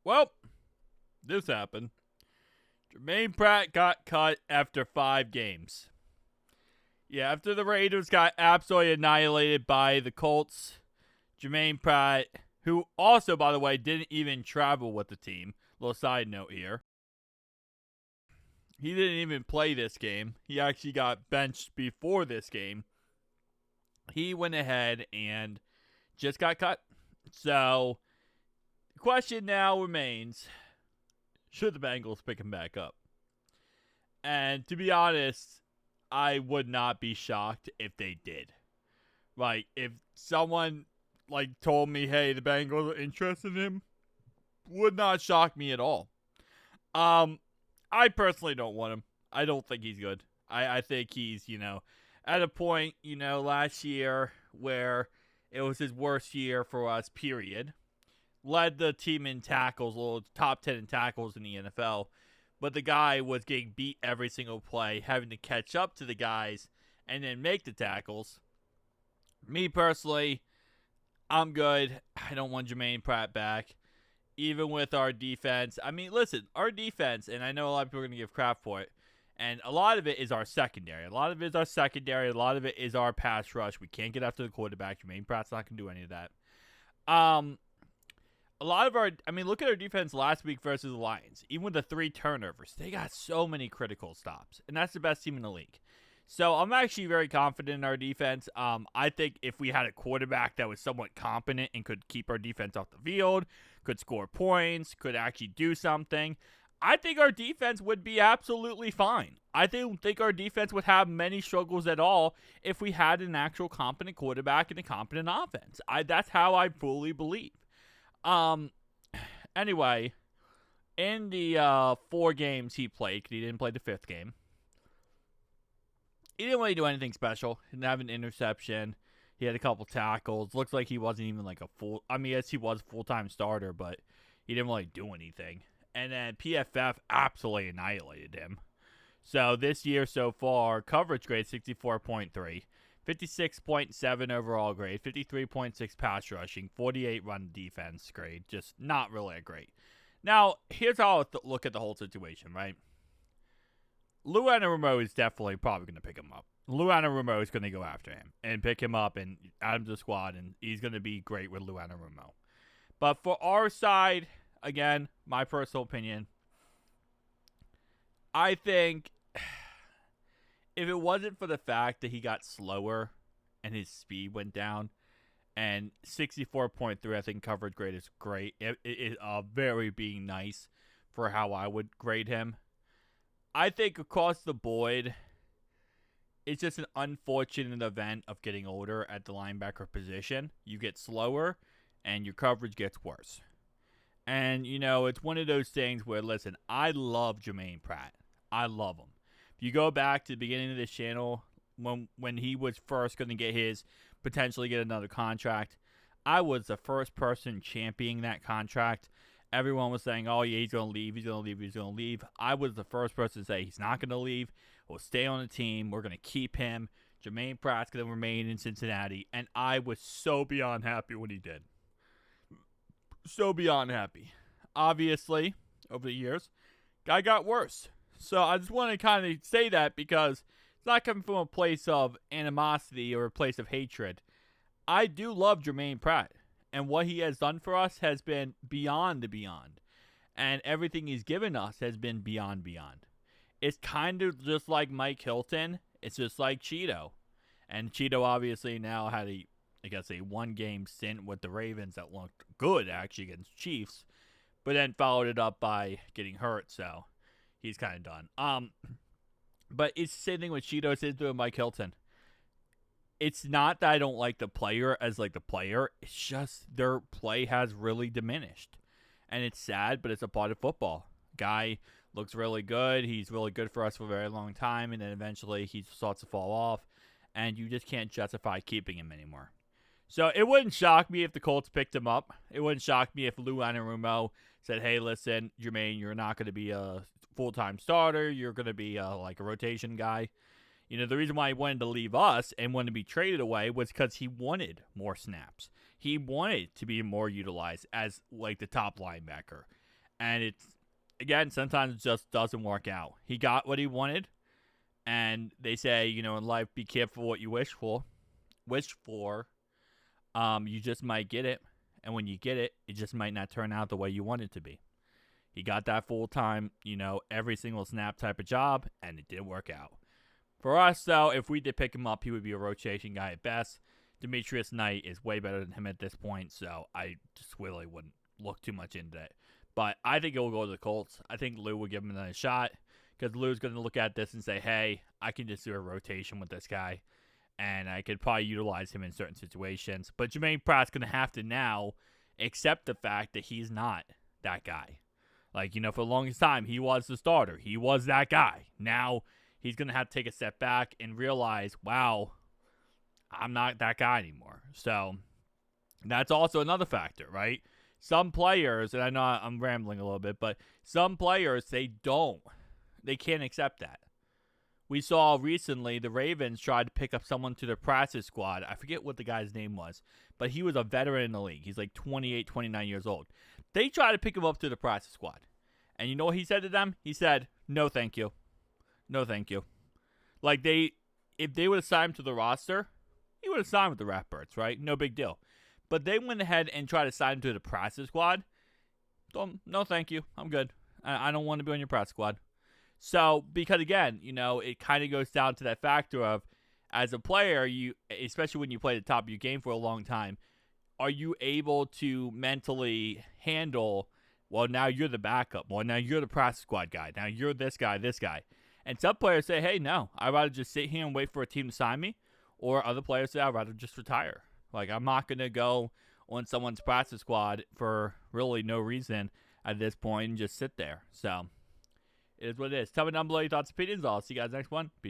Well, this happened. Germaine Pratt got cut after 5 games. Yeah, after the Raiders got absolutely annihilated by the Colts, Germaine Pratt, who also, by the way, didn't even travel with the team. Little side note here. He didn't even play this game. He actually got benched before this game. He went ahead and just got cut. So, the question now remains, should the Bengals pick him back up? And to be honest, I would not be shocked if they did. Like, if someone told me, hey, the Bengals are interested in him, would not shock me at all. I personally don't want him. I don't think he's good. I think he's, at a point, last year where it was his worst year for us, period. Led the team in tackles, little top 10 in tackles in the NFL. But the guy was getting beat every single play, having to catch up to the guys and then make the tackles. Me personally, I'm good. I don't want Germaine Pratt back. Even with our defense. I mean, listen, our defense, and I know a lot of people are going to give crap for it, and a lot of it is our secondary. A lot of it is our pass rush. We can't get after the quarterback. Germaine Pratt's not going to do any of that. Look at our defense last week versus the Lions. Even with the 3 turnovers, they got so many critical stops, and that's the best team in the league. So I'm actually very confident in our defense. I think if we had a quarterback that was somewhat competent and could keep our defense off the field, could score points, could actually do something, I think our defense would be absolutely fine. I don't think our defense would have many struggles at all if we had an actual competent quarterback and a competent offense. That's how I fully believe. Anyway, in the 4 games he played, he didn't play the 5th game, he didn't really do anything special. He didn't have an interception. He had a couple tackles. Looks like he wasn't even yes, he was a full-time starter, but he didn't really do anything. And then PFF absolutely annihilated him. So this year so far, coverage grade 64.3, 56.7 overall grade, 53.6 pass rushing, 48 run defense grade. Just not really a great. Now, here's how I look at the whole situation, right? Lou Anarumo is definitely probably going to pick him up. Lou Anarumo is going to go after him and pick him up and add him to the squad, and he's going to be great with Lou Anarumo. But for our side, again, my personal opinion, I think if it wasn't for the fact that he got slower and his speed went down, and 64.3, I think coverage grade is great. It is very being nice for how I would grade him. I think across the board, it's just an unfortunate event of getting older at the linebacker position. You get slower, and your coverage gets worse. And, it's one of those things where, listen, I love Germaine Pratt. I love him. If you go back to the beginning of this channel, when he was first going to potentially get another contract, I was the first person championing that contract. Everyone was saying, oh, yeah, he's going to leave. I was the first person to say he's not going to leave. We'll stay on the team. We're going to keep him. Germaine Pratt's going to remain in Cincinnati. And I was so beyond happy when he did. So beyond happy. Obviously, over the years, guy got worse. So I just want to kind of say that because it's not coming from a place of animosity or a place of hatred. I do love Germaine Pratt. And what he has done for us has been beyond the beyond. And everything he's given us has been beyond. It's kind of just like Mike Hilton. It's just like Cheeto. And Cheeto obviously now had a 1-game stint with the Ravens that looked good, actually, against Chiefs. But then followed it up by getting hurt, so he's kind of done. But it's the same thing with Cheeto as it is with Mike Hilton. It's not that I don't like the player as the player. It's just their play has really diminished. And it's sad, but it's a part of football. Guy looks really good. He's really good for us for a very long time. And then eventually he starts to fall off. And you just can't justify keeping him anymore. So it wouldn't shock me if the Colts picked him up. It wouldn't shock me if Lou Anarumo said, hey, listen, Germaine, you're not going to be a full-time starter. You're going to be a rotation guy. The reason why he wanted to leave us and wanted to be traded away was because he wanted more snaps. He wanted to be more utilized as, the top linebacker. And it's, again, sometimes it just doesn't work out. He got what he wanted, and they say, you know, in life, be careful what you wish for. You just might get it, and when you get it, it just might not turn out the way you want it to be. He got that full-time, you know, every single snap type of job, and it didn't work out. For us, though, if we did pick him up, he would be a rotation guy at best. Demetrius Knight is way better than him at this point, so I just really wouldn't look too much into it. But I think it will go to the Colts. I think Lou will give him another shot, because Lou's going to look at this and say, hey, I can just do a rotation with this guy, and I could probably utilize him in certain situations. But Germaine Pratt's going to have to now accept the fact that he's not that guy. Like, you know, for the longest time, he was the starter. He was that guy. Now, he's going to have to take a step back and realize, wow, I'm not that guy anymore. So, that's also another factor, right? Some players, and I know I'm rambling a little bit, but some players, they can't accept that. We saw recently the Ravens tried to pick up someone to their practice squad. I forget what the guy's name was, but he was a veteran in the league. He's like 28, 29 years old. They tried to pick him up to the practice squad. And you know what he said to them? He said, no, thank you. No, thank you. Like, if they would have signed him to the roster, he would have signed with the Ratbirds, right? No big deal. But they went ahead and tried to sign him to the practice squad. No, thank you. I'm good. I don't want to be on your practice squad. So, because again, you know, it kind of goes down to that factor of, as a player, you, especially when you play the top of your game for a long time, are you able to mentally handle, well, now you're the backup. Well, now you're the practice squad guy. Now you're this guy. And some players say, hey, no, I'd rather just sit here and wait for a team to sign me. Or other players say, I'd rather just retire. Like, I'm not going to go on someone's practice squad for really no reason at this point and just sit there. So, it is what it is. Tell me down below your thoughts and opinions. I'll see you guys next one. Peace.